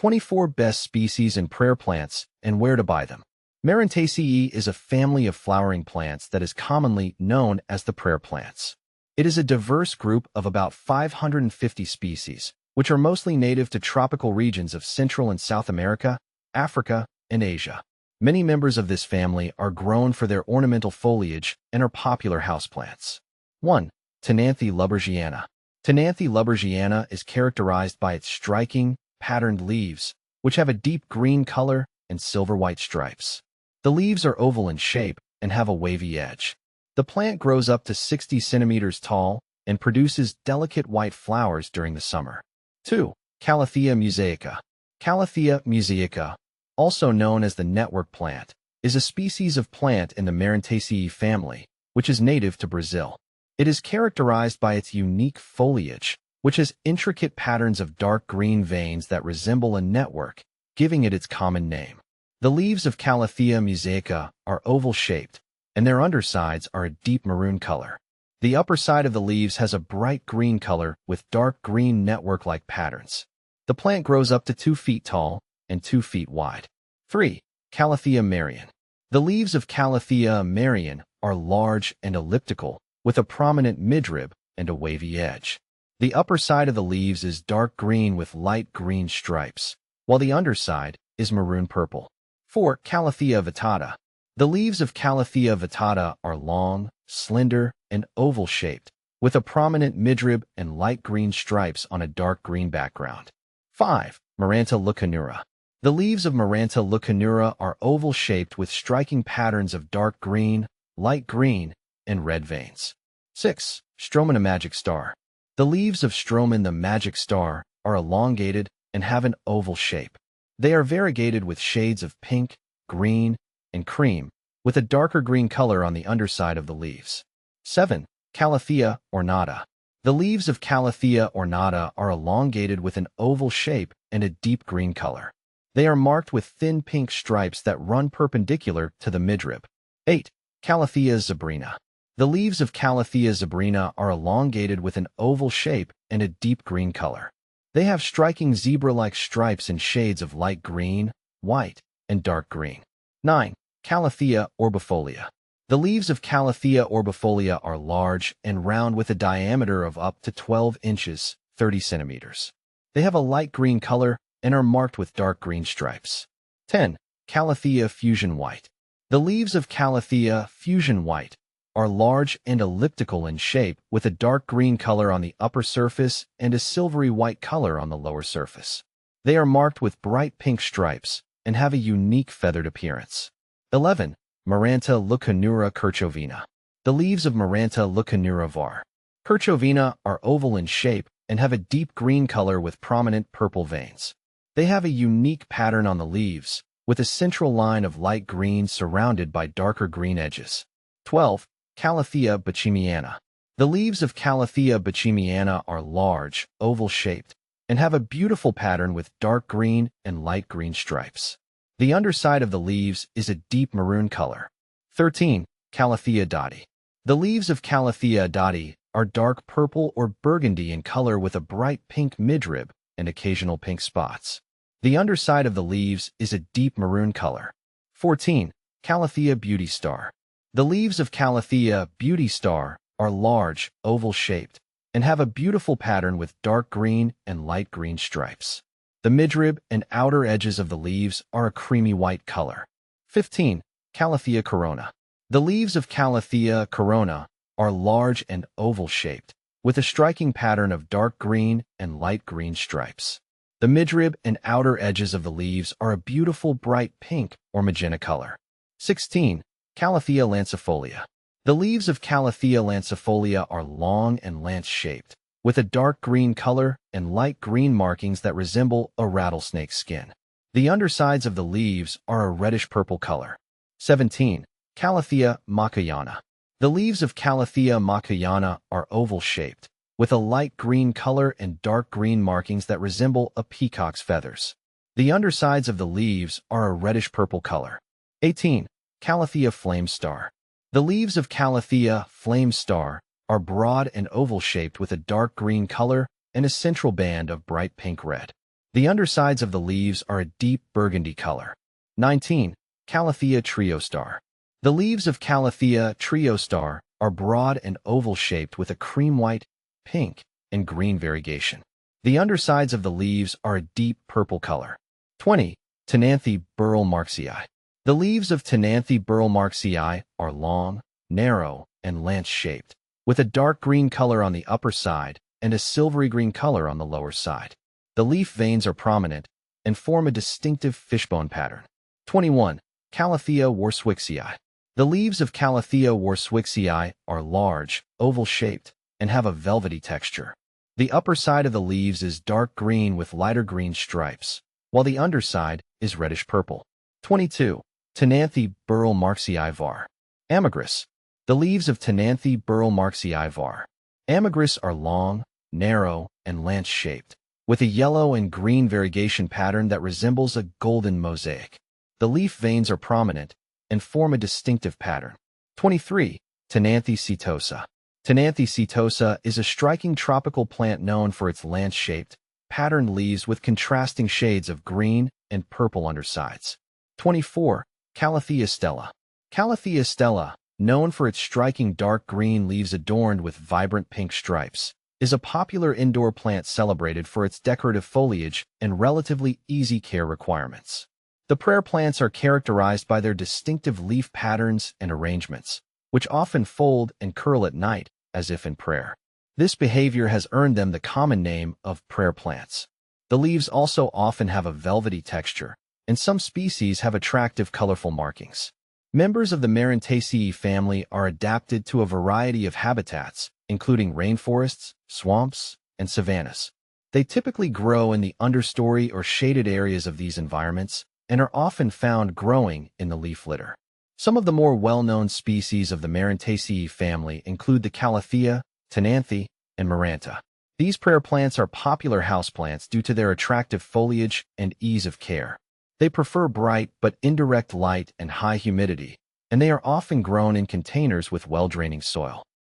24 Best Species in Prayer Plants and Where to Buy Them. Marantaceae is a family of flowering plants that is commonly known as the prayer plants. It is a diverse group of about 550 species, which are mostly native to tropical regions of Central and South America, Africa, and Asia. Many members of this family are grown for their ornamental foliage and are popular houseplants. 1. Taenanthe lubbergiana. Taenanthe lubbergiana is characterized by its striking, patterned leaves, which have a deep green color and silver-white stripes. The leaves are oval in shape and have a wavy edge. The plant grows up to 60 centimeters tall and produces delicate white flowers during the summer. 2. Calathea mosaica. Calathea mosaica, also known as the network plant, is a species of plant in the Marantaceae family, which is native to Brazil. It is characterized by its unique foliage, which has intricate patterns of dark green veins that resemble a network, giving it its common name. The leaves of Calathea mosaica are oval-shaped, and their undersides are a deep maroon color. The upper side of the leaves has a bright green color with dark green network-like patterns. The plant grows up to 2 feet tall and 2 feet wide. 3. Calathea marian. The leaves of Calathea marian are large and elliptical, with a prominent midrib and a wavy edge. The upper side of the leaves is dark green with light green stripes, while the underside is maroon-purple. 4. Calathea vittata. The leaves of Calathea vittata are long, slender, and oval-shaped, with a prominent midrib and light green stripes on a dark green background. 5. Maranta leuconura. The leaves of Maranta leuconura are oval-shaped with striking patterns of dark green, light green, and red veins. 6. Stroman magic star. The leaves of Stroman the magic star are elongated and have an oval shape. They are variegated with shades of pink, green, and cream, with a darker green color on the underside of the leaves. 7. Calathea ornata. The leaves of Calathea ornata are elongated with an oval shape and a deep green color. They are marked with thin pink stripes that run perpendicular to the midrib. 8. Calathea zebrina. The leaves of Calathea zebrina are elongated with an oval shape and a deep green color. They have striking zebra-like stripes in shades of light green, white, and dark green. 9. Calathea orbifolia. The leaves of Calathea orbifolia are large and round with a diameter of up to 12 inches, 30 centimeters. They have a light green color and are marked with dark green stripes. 10. Calathea fusion white. The leaves of Calathea fusion white are large and elliptical in shape with a dark green color on the upper surface and a silvery white color on the lower surface. They are marked with bright pink stripes and have a unique feathered appearance. 11. Maranta leuconura kirchovina. The leaves of Maranta leuconura var. Kirchovina are oval in shape and have a deep green color with prominent purple veins. They have a unique pattern on the leaves, with a central line of light green surrounded by darker green edges. 12. Calathea boehmeiana. The leaves of Calathea boehmeiana are large, oval-shaped, and have a beautiful pattern with dark green and light green stripes. The underside of the leaves is a deep maroon color. 13. Calathea dottii. The leaves of Calathea dottii are dark purple or burgundy in color with a bright pink midrib and occasional pink spots. The underside of the leaves is a deep maroon color. 14. Calathea beauty star. The leaves of Calathea beauty star are large, oval-shaped, and have a beautiful pattern with dark green and light green stripes. The midrib and outer edges of the leaves are a creamy white color. 15. Calathea corona. The leaves of Calathea corona are large and oval-shaped, with a striking pattern of dark green and light green stripes. The midrib and outer edges of the leaves are a beautiful bright pink or magenta color. 16. Calathea lancifolia. The leaves of Calathea lancifolia are long and lance-shaped, with a dark green color and light green markings that resemble a rattlesnake's skin. The undersides of the leaves are a reddish-purple color. 17. Calathea macayana. The leaves of Calathea macayana are oval-shaped, with a light green color and dark green markings that resemble a peacock's feathers. The undersides of the leaves are a reddish-purple color. 18. Calathea flame star. The leaves of Calathea flame star are broad and oval-shaped with a dark green color and a central band of bright pink red. The undersides of the leaves are a deep burgundy color. 19. Calathea triostar. The leaves of Calathea triostar are broad and oval-shaped with a cream white, pink, and green variegation. The undersides of the leaves are a deep purple color. 20. Taenanthe burl-marxii. The leaves of Taenanthe burl-marxii are long, narrow, and lance-shaped, with a dark green color on the upper side and a silvery green color on the lower side. The leaf veins are prominent and form a distinctive fishbone pattern. 21. Calathea warswixii. The leaves of Calathea warswixii are large, oval-shaped, and have a velvety texture. The upper side of the leaves is dark green with lighter green stripes, while the underside is reddish-purple. 22. Taenanthe burl-marxii var. Amigris. The leaves of Taenanthe burl-marxii var. Amigris are long, narrow, and lance-shaped, with a yellow and green variegation pattern that resembles a golden mosaic. The leaf veins are prominent and form a distinctive pattern. 23. Taenanthe setosa. Taenanthe setosa is a striking tropical plant known for its lance-shaped, patterned leaves with contrasting shades of green and purple undersides. 24. Calathea stella. Calathea stella, known for its striking dark green leaves adorned with vibrant pink stripes, is a popular indoor plant celebrated for its decorative foliage and relatively easy care requirements. The prayer plants are characterized by their distinctive leaf patterns and arrangements, which often fold and curl at night, as if in prayer. This behavior has earned them the common name of prayer plants. The leaves also often have a velvety texture, and some species have attractive colorful markings. Members of the Marantaceae family are adapted to a variety of habitats, including rainforests, swamps, and savannas. They typically grow in the understory or shaded areas of these environments and are often found growing in the leaf litter. Some of the more well-known species of the Marantaceae family include the Calathea, Taenanthe, and Maranta. These prayer plants are popular houseplants due to their attractive foliage and ease of care. They prefer bright but indirect light and high humidity, and they are often grown in containers with well-draining soil.